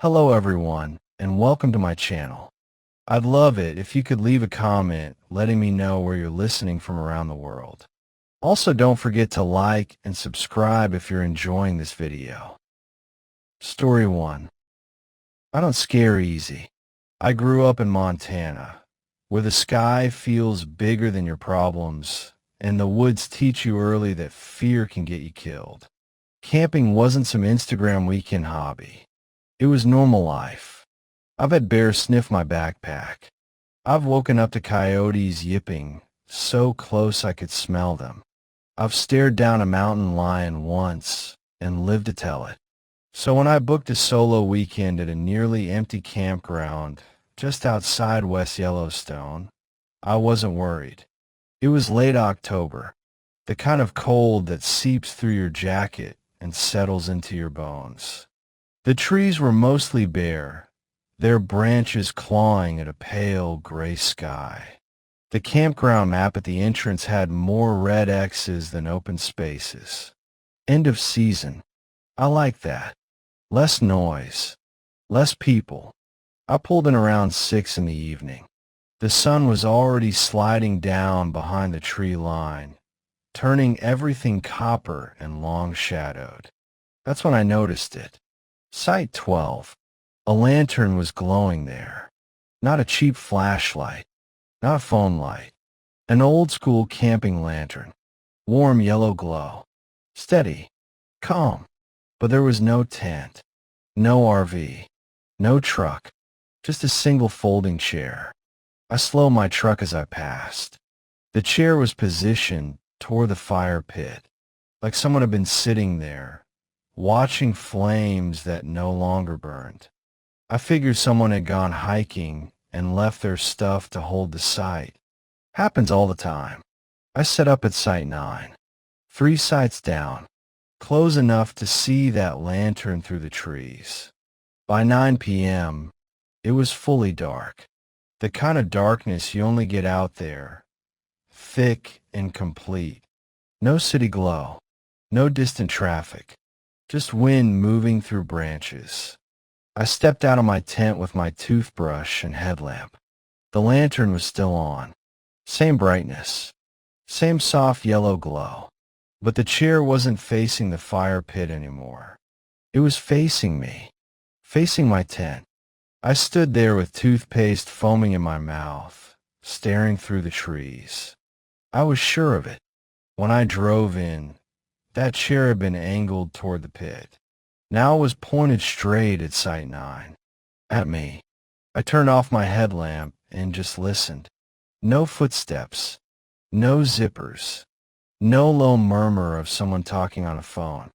Hello everyone, and welcome to my channel. I'd love it if you could leave a comment letting me know where you're listening from around the world. Also, don't forget to like and subscribe if you're enjoying this video. Story 1. I don't scare easy. I grew up in Montana, where the sky feels bigger than your problems, and the woods teach you early that fear can get you killed. Camping wasn't some Instagram weekend hobby. It was normal life. I've had bears sniff my backpack. I've woken up to coyotes yipping so close I could smell them. I've stared down a mountain lion once and lived to tell it. So when I booked a solo weekend at a nearly empty campground just outside West Yellowstone, I wasn't worried. It was late October, the kind of cold that seeps through your jacket and settles into your bones. The trees were mostly bare, their branches clawing at a pale gray sky. The campground map at the entrance had more red X's than open spaces. End of season. I like that. Less noise. Less people. I pulled in around 6 in the evening. The sun was already sliding down behind the tree line, turning everything copper and long-shadowed. That's when I noticed it. Site 12. A lantern was glowing there. Not a cheap flashlight. Not a phone light. An old-school camping lantern. Warm yellow glow. Steady. Calm. But there was no tent. No RV. No truck. Just a single folding chair. I slowed my truck as I passed. The chair was positioned toward the fire pit, like someone had been sitting there, watching flames that no longer burned. I figured someone had gone hiking and left their stuff to hold the site. Happens all the time. I set up at Site 9. 3 sites down, close enough to see that lantern through the trees. By 9 p.m., it was fully dark. The kind of darkness you only get out there. Thick and complete. No city glow. No distant traffic. Just wind moving through branches. I stepped out of my tent with my toothbrush and headlamp. The lantern was still on. Same brightness. Same soft yellow glow. But the chair wasn't facing the fire pit anymore. It was facing me. Facing my tent. I stood there with toothpaste foaming in my mouth, staring through the trees. I was sure of it. When I drove in, that chair had been angled toward the pit. Now it was pointed straight at Site 9. At me. I turned off my headlamp and just listened. No footsteps. No zippers. No low murmur of someone talking on a phone.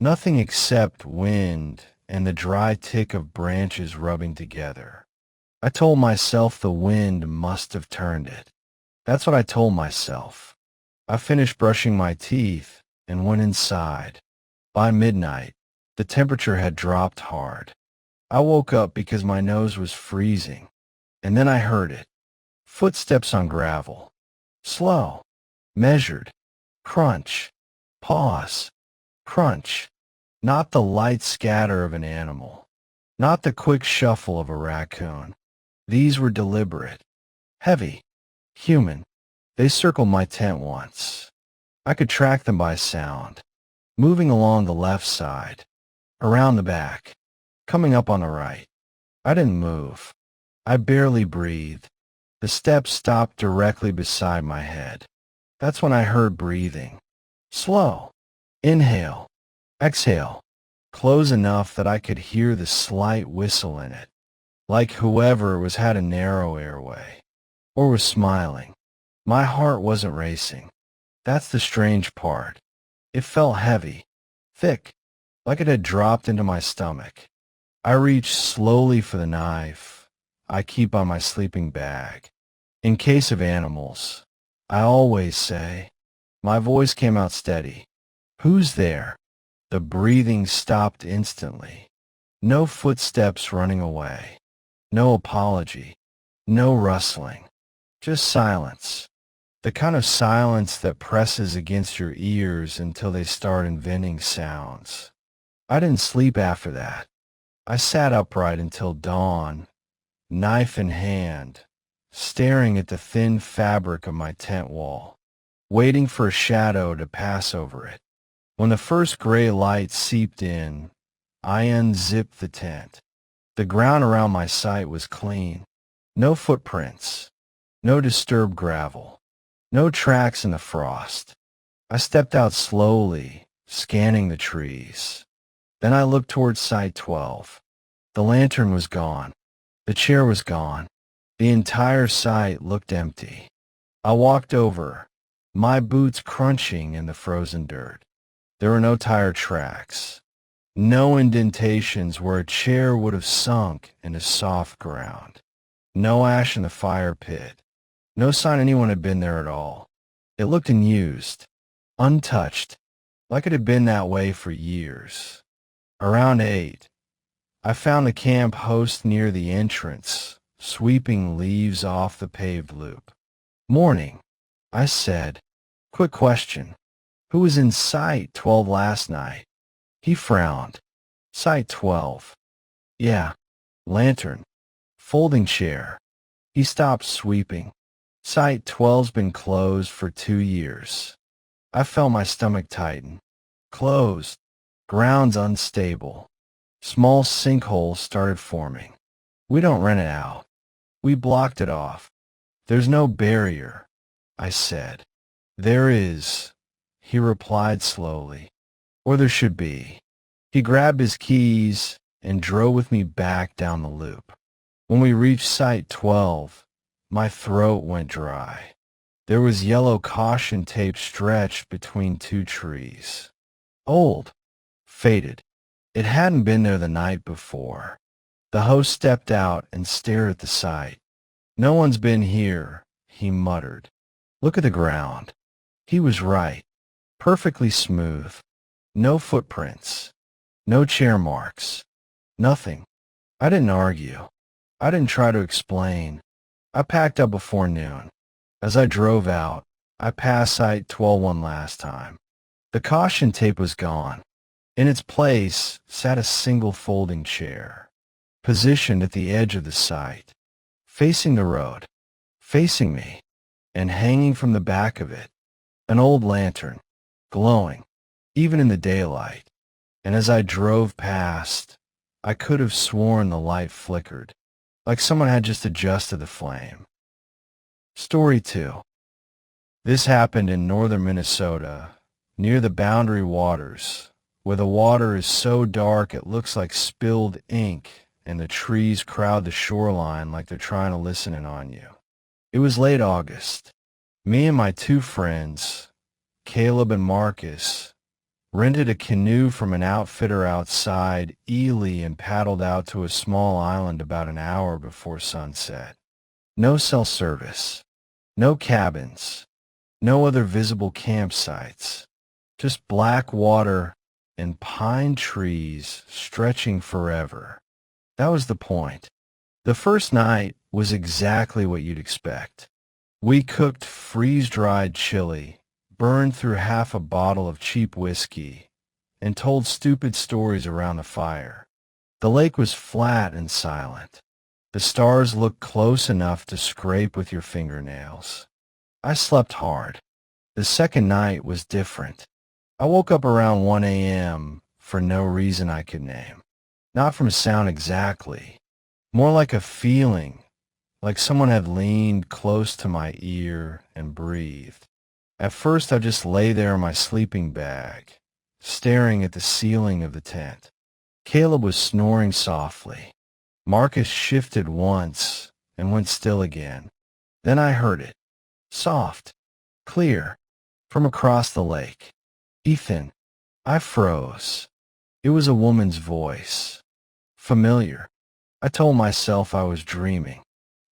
Nothing except wind and the dry tick of branches rubbing together. I told myself the wind must have turned it. That's what I told myself. I finished brushing my teeth and went inside. By midnight, the temperature had dropped hard. I woke up because my nose was freezing, and then I heard it. Footsteps on gravel. Slow. Measured. Crunch. Pause. Crunch. Not the light scatter of an animal. Not the quick shuffle of a raccoon. These were deliberate. Heavy. Human. They circled my tent once. I could track them by sound. Moving along the left side. Around the back. Coming up on the right. I didn't move. I barely breathed. The steps stopped directly beside my head. That's when I heard breathing. Slow. Inhale. Exhale. Close enough that I could hear the slight whistle in it. Like whoever was had a narrow airway. Or was smiling. My heart wasn't racing. That's the strange part. It felt heavy. Thick. Like it had dropped into my stomach. I reached slowly for the knife I keep on my sleeping bag. In case of animals, I always say. My voice came out steady. Who's there? The breathing stopped instantly. No footsteps running away. No apology. No rustling. Just silence. The kind of silence that presses against your ears until they start inventing sounds. I didn't sleep after that. I sat upright until dawn, knife in hand, staring at the thin fabric of my tent wall, waiting for a shadow to pass over it. When the first gray light seeped in, I unzipped the tent. The ground around my site was clean. No footprints, no disturbed gravel, no tracks in the frost. I stepped out slowly, scanning the trees. Then I looked towards Site 12. The lantern was gone. The chair was gone. The entire site looked empty. I walked over, my boots crunching in the frozen dirt. There were no tire tracks, no indentations where a chair would have sunk into soft ground, no ash in the fire pit, no sign anyone had been there at all. It looked unused, untouched, like it had been that way for years. Around 8, I found the camp host near the entrance, sweeping leaves off the paved loop. "Morning," I said. "Quick question. Who was in Site 12 last night?" He frowned. "Site 12. Yeah. Lantern. Folding chair." He stopped sweeping. "Site 12's been closed for 2 years. I felt my stomach tighten. Closed. Ground's unstable. Small sinkholes started forming. We don't rent it out. We blocked it off. There's no barrier," I said. "There is," he replied slowly. "Or there should be." He grabbed his keys and drove with me back down the loop. When we reached Site 12, my throat went dry. There was yellow caution tape stretched between 2 trees. Old. Faded. It hadn't been there the night before. The host stepped out and stared at the site. "No one's been here," he muttered. "Look at the ground." He was right. Perfectly smooth. No footprints. No chair marks. Nothing. I didn't argue. I didn't try to explain. I packed up before noon. As I drove out, I passed Site 12 one last time. The caution tape was gone. In its place sat a single folding chair, positioned at the edge of the site, facing the road, facing me, and hanging from the back of it, an old lantern, glowing, even in the daylight. And as I drove past, I could have sworn the light flickered, like someone had just adjusted the flame. Story 2. This happened in northern Minnesota, near the Boundary Waters, where the water is so dark it looks like spilled ink and the trees crowd the shoreline like they're trying to listen in on you. It was late August. Me and my 2 friends, Caleb and Marcus, rented a canoe from an outfitter outside Ely and paddled out to a small island about an hour before sunset. No cell service, no cabins, no other visible campsites, just black water and pine trees stretching forever. That was the point. The first night was exactly what you'd expect. We cooked freeze-dried chili, burned through half a bottle of cheap whiskey, and told stupid stories around the fire. The lake was flat and silent. The stars looked close enough to scrape with your fingernails. I slept hard. The second night was different. I woke up around 1 a.m. for no reason I could name. Not from sound exactly. More like a feeling, like someone had leaned close to my ear and breathed. At first I just lay there in my sleeping bag, staring at the ceiling of the tent. Caleb was snoring softly. Marcus shifted once and went still again. Then I heard it. Soft. Clear. From across the lake. "Ethan." I froze. It was a woman's voice. Familiar. I told myself I was dreaming.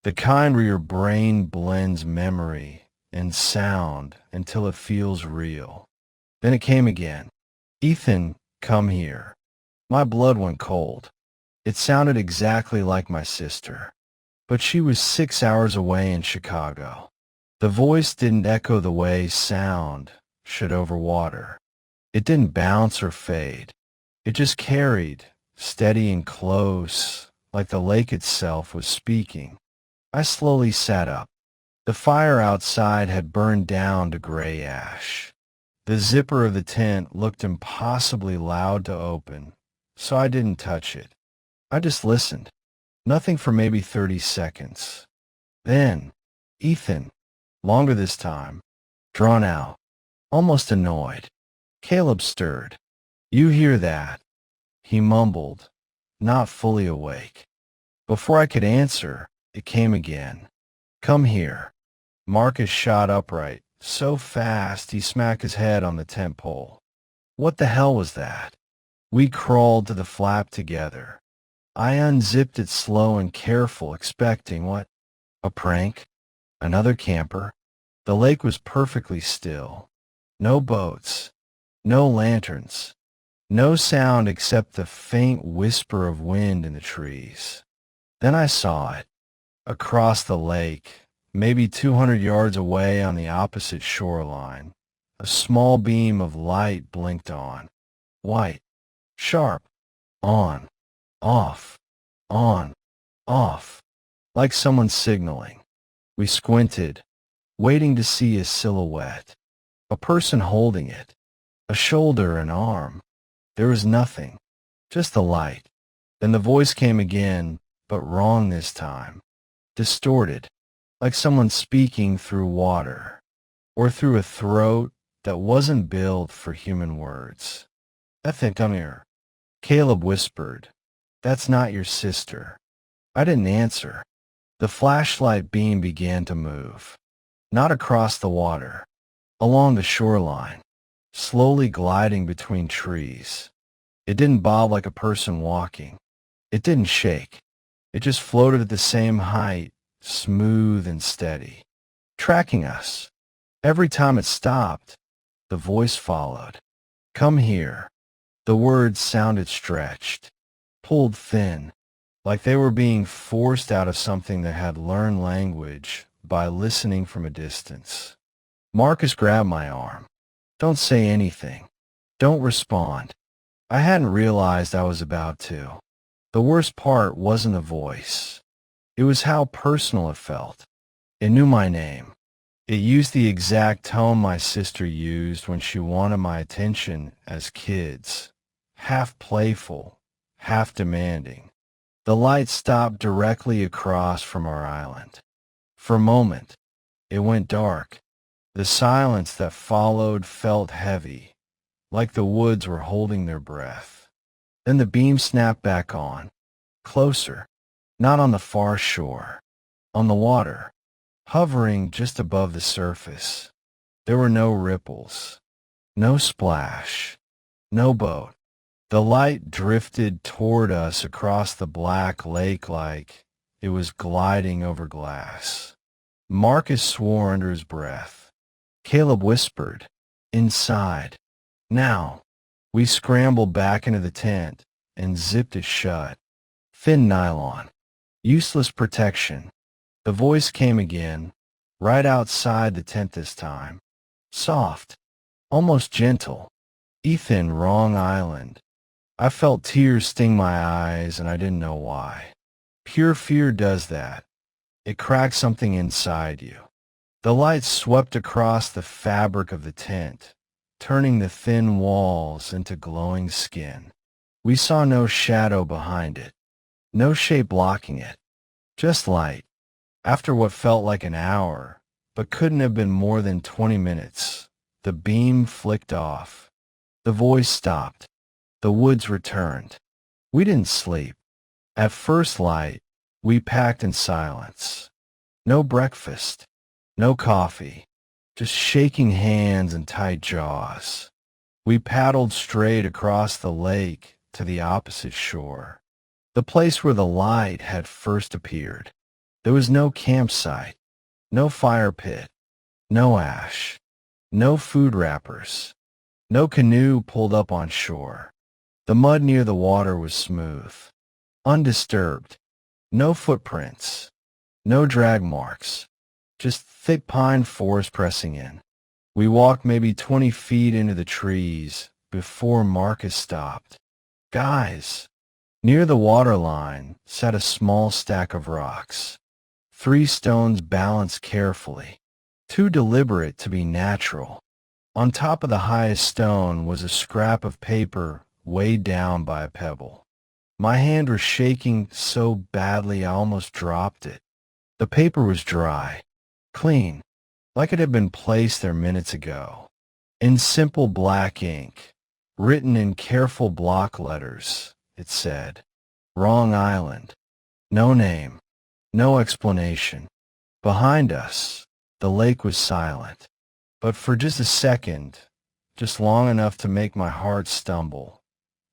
The kind where your brain blends memory and sound until it feels real. Then it came again. "Ethan, come here." My blood went cold. It sounded exactly like my sister, but she was 6 hours away in Chicago. The voice didn't echo the way sound should over water. It didn't bounce or fade. It just carried steady and close, like the lake itself was speaking. I slowly sat up. The fire outside had burned down to gray ash. The zipper of the tent looked impossibly loud to open, so I didn't touch it. I just listened. Nothing for maybe 30 seconds. Then, Ethan, longer this time, drawn out, almost annoyed. Caleb stirred. "You hear that?" he mumbled, not fully awake. Before I could answer, it came again. "Come here." Marcus shot upright, so fast he smacked his head on the tent pole. What the hell was that? We crawled to the flap together. I unzipped it slow and careful, expecting what? A prank? Another camper? The lake was perfectly still. No boats. No lanterns. No sound except the faint whisper of wind in the trees. Then I saw it. Across the lake, maybe 200 yards away on the opposite shoreline, a small beam of light blinked on. White. Sharp. On. Off. On. Off. Like someone signaling. We squinted, waiting to see a silhouette. A person holding it. A shoulder, an arm. There was nothing. Just the light. Then the voice came again, but wrong this time. Distorted. Like someone speaking through water. Or through a throat that wasn't built for human words. "Ethan, come here." Caleb whispered. "That's not your sister." I didn't answer. The flashlight beam began to move. Not across the water. Along the shoreline. Slowly gliding between trees. It didn't bob like a person walking. It didn't shake. It just floated at the same height, smooth and steady. Tracking us. Every time it stopped, the voice followed. "Come here." The words sounded stretched, pulled thin, like they were being forced out of something that had learned language by listening from a distance. Marcus grabbed my arm. "Don't say anything. Don't respond." I hadn't realized I was about to. The worst part wasn't the voice. It was how personal it felt. It knew my name. It used the exact tone my sister used when she wanted my attention as kids. Half playful, half demanding. The light stopped directly across from our island. For a moment, it went dark. The silence that followed felt heavy, like the woods were holding their breath. Then the beam snapped back on, closer, not on the far shore, on the water, hovering just above the surface. There were no ripples, no splash, no boat. The light drifted toward us across the black lake like it was gliding over glass. Marcus swore under his breath. Caleb whispered, "Inside." Now, we scrambled back into the tent and zipped it shut. Thin nylon. Useless protection. The voice came again, right outside the tent this time. Soft. Almost gentle. "Ethan, wrong island." I felt tears sting my eyes and I didn't know why. Pure fear does that. It cracks something inside you. The light swept across the fabric of the tent, turning the thin walls into glowing skin. We saw no shadow behind it, no shape blocking it, just light. After what felt like an hour, but couldn't have been more than 20 minutes, the beam flicked off. The voice stopped. The woods returned. We didn't sleep. At first light, we packed in silence. No breakfast, no coffee, just shaking hands and tight jaws. We paddled straight across the lake to the opposite shore, the place where the light had first appeared. There was no campsite, no fire pit, no ash, no food wrappers, no canoe pulled up on shore. The mud near the water was smooth, undisturbed, no footprints, no drag marks, just thick pine forest pressing in. We walked maybe 20 feet into the trees before Marcus stopped. "Guys," Near the waterline sat a small stack of rocks, 3 stones balanced carefully, too deliberate to be natural. On top of the highest stone was a scrap of paper weighed down by a pebble. My hand was shaking so badly I almost dropped it. The paper was dry, clean, like it had been placed there minutes ago. In simple black ink, written in careful block letters, it said, "Wrong Island." No name, no explanation. Behind us, the lake was silent. But for just a second, just long enough to make my heart stumble,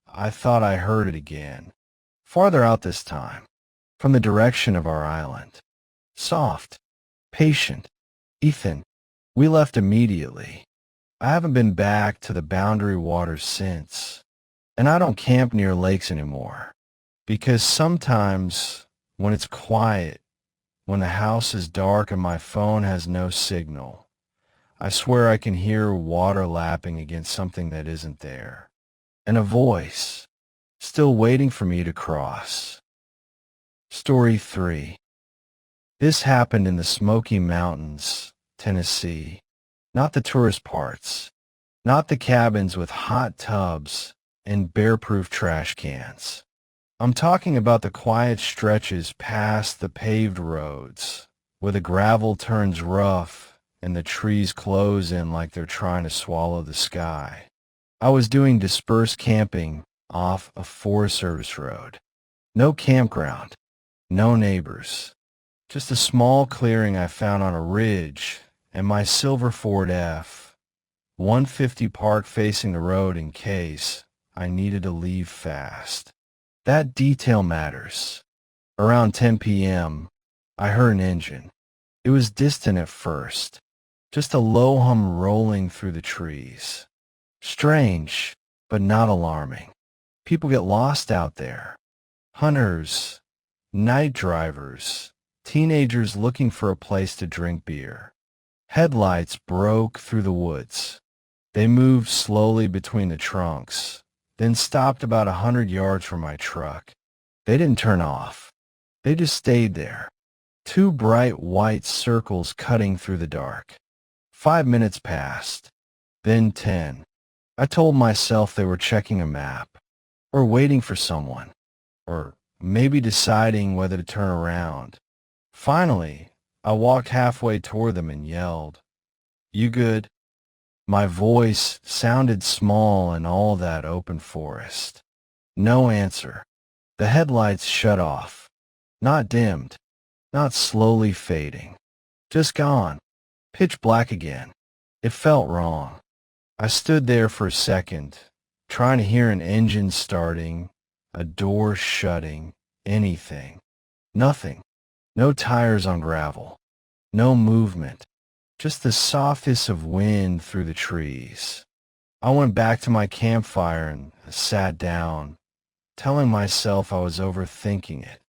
I thought I heard it again. Farther out this time, from the direction of our island. Soft, patient. "Ethan, we left immediately. I haven't been back to the boundary waters since. And I don't camp near lakes anymore. Because sometimes, when it's quiet, when the house is dark and my phone has no signal, I swear I can hear water lapping against something that isn't there. And a voice, still waiting for me to cross." Story 3. This happened in the Smoky Mountains, Tennessee. Not the tourist parts. Not the cabins with hot tubs and bear-proof trash cans. I'm talking about the quiet stretches past the paved roads, where the gravel turns rough and the trees close in like they're trying to swallow the sky. I was doing dispersed camping off a Forest Service road. No campground, no neighbors. Just a small clearing I found on a ridge, and my silver Ford F-150 parked facing the road in case I needed to leave fast. That detail matters. Around 10 p.m., I heard an engine. It was distant at first, just a low hum rolling through the trees. Strange, but not alarming. People get lost out there. Hunters, night drivers, teenagers looking for a place to drink beer. Headlights broke through the woods. They moved slowly between the trunks, then stopped about 100 yards from my truck. They didn't turn off. They just stayed there. 2 bright white circles cutting through the dark. 5 minutes passed, then 10. I told myself they were checking a map, or waiting for someone, or maybe deciding whether to turn around. Finally, I walked halfway toward them and yelled, "You good?" My voice sounded small in all that open forest. No answer. The headlights shut off. Not dimmed, not slowly fading. Just gone. Pitch black again. It felt wrong. I stood there for a second, trying to hear an engine starting, a door shutting, anything. Nothing. No tires on gravel. No movement. Just the soft hiss of wind through the trees. I went back to my campfire and sat down, telling myself I was overthinking it.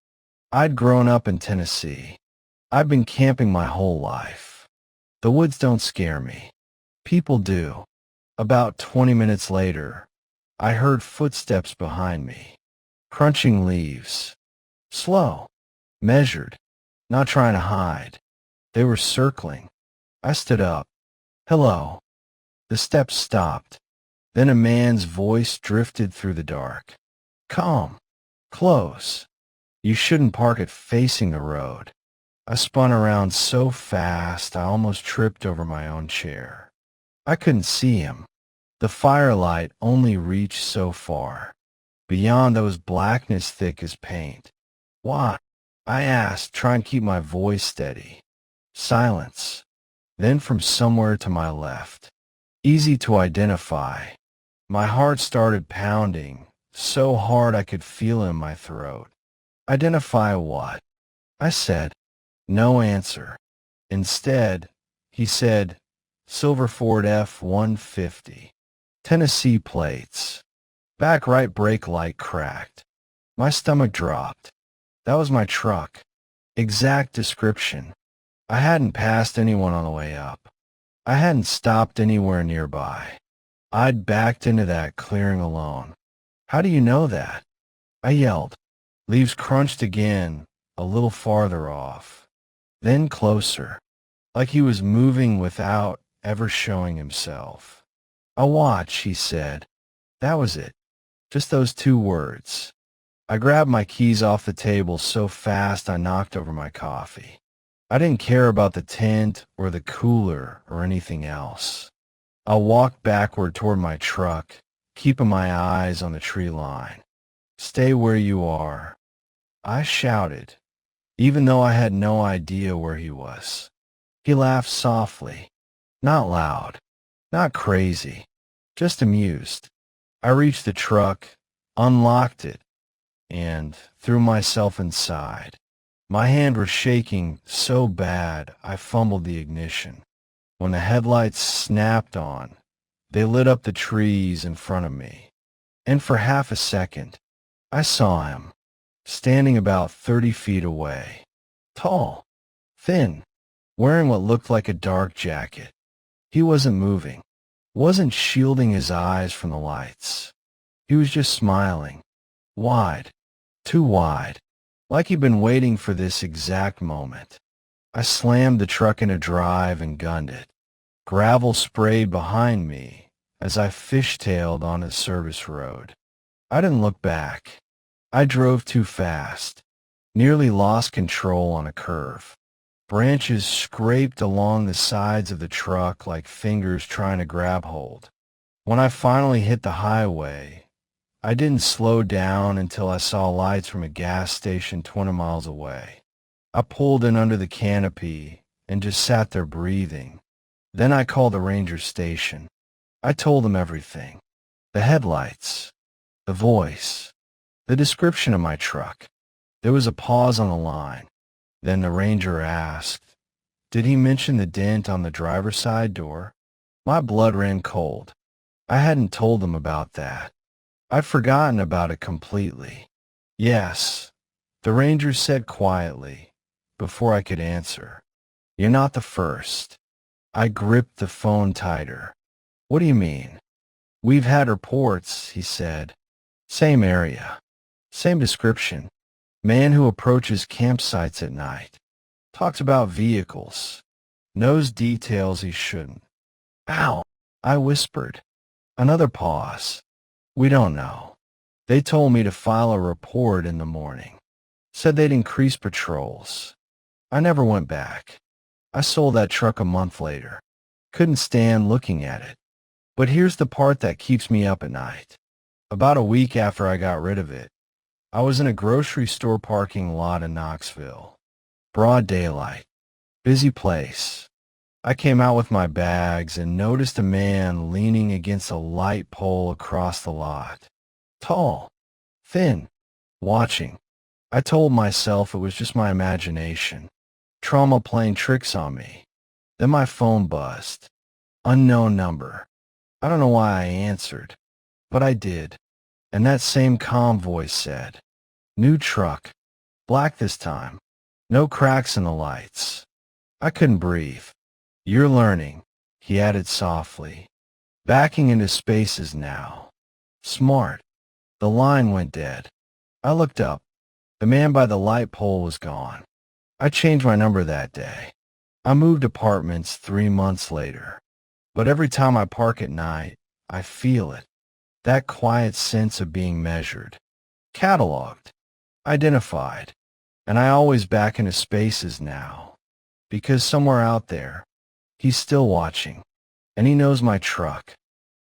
I'd grown up in Tennessee. I'd been camping my whole life. The woods don't scare me. People do. About 20 minutes later, I heard footsteps behind me, crunching leaves. Slow, measured, not trying to hide. They were circling. I stood up. "Hello." The steps stopped. Then a man's voice drifted through the dark. "Calm. Close. You shouldn't park it facing the road." I spun around so fast I almost tripped over my own chair. I couldn't see him. The firelight only reached so far. Beyond there was blackness thick as paint. "What?" I asked, trying to keep my voice steady. Silence. Then from somewhere to my left. Easy to identify. My heart started pounding, so hard I could feel it in my throat. "Identify what?" I said. No answer. Instead, he said, "Silver Ford F-150. Tennessee plates." Back right brake light cracked. My stomach dropped. That was my truck. Exact description. I hadn't passed anyone on the way up. I hadn't stopped anywhere nearby. I'd backed into that clearing alone. "How do you know that?" I yelled. Leaves crunched again, a little farther off. Then closer, like he was moving without ever showing himself. "A watch," he said. That was it. Just those two words. I grabbed my keys off the table so fast I knocked over my coffee. I didn't care about the tent or the cooler or anything else. I walked backward toward my truck, keeping my eyes on the tree line. "Stay where you are," I shouted, even though I had no idea where he was. He laughed softly, not loud, not crazy, just amused. I reached the truck, unlocked it, and threw myself inside. My hand was shaking so bad I fumbled the ignition. When the headlights snapped on, they lit up the trees in front of me. And for half a second, I saw him, standing about 30 feet away. Tall, thin, wearing what looked like a dark jacket. He wasn't moving, wasn't shielding his eyes from the lights. He was just smiling, wide, too wide, like he'd been waiting for this exact moment. I slammed the truck into drive and gunned it. Gravel sprayed behind me as I fishtailed on a service road. I didn't look back. I drove too fast, nearly lost control on a curve. Branches scraped along the sides of the truck like fingers trying to grab hold. When I finally hit the highway, I didn't slow down until I saw lights from a gas station 20 miles away. I pulled in under the canopy and just sat there breathing. Then I called the ranger station. I told them everything. The headlights, the voice, the description of my truck. There was a pause on the line. Then the ranger asked, "Did he mention the dent on the driver's side door?" My blood ran cold. I hadn't told them about that. I'd forgotten about it completely. "Yes," the ranger said quietly, before I could answer. "You're not the first." I gripped the phone tighter. "What do you mean?" "We've had reports," he said. "Same area. Same description. Man who approaches campsites at night. Talks about vehicles. Knows details he shouldn't." "Ow," I whispered. Another pause. "We don't know. They told me to file a report in the morning. Said they'd increase patrols. I never went back. I sold that truck a month later. Couldn't stand looking at it. But here's the part that keeps me up at night. About a week after I got rid of it, I was in a grocery store parking lot in Knoxville. Broad daylight. Busy place. I came out with my bags and noticed a man leaning against a light pole across the lot. Tall. Thin. Watching. I told myself it was just my imagination. Trauma playing tricks on me. Then my phone buzzed. Unknown number. I don't know why I answered, but I did. And that same calm voice said, "New truck. Black this time. No cracks in the lights." I couldn't breathe. "You're learning," he added softly. "Backing into spaces now. Smart." The line went dead. I looked up. The man by the light pole was gone. I changed my number that day. I moved apartments 3 months later. But every time I park at night, I feel it. That quiet sense of being measured, cataloged, identified. And I always back into spaces now. Because somewhere out there, he's still watching. And he knows my truck.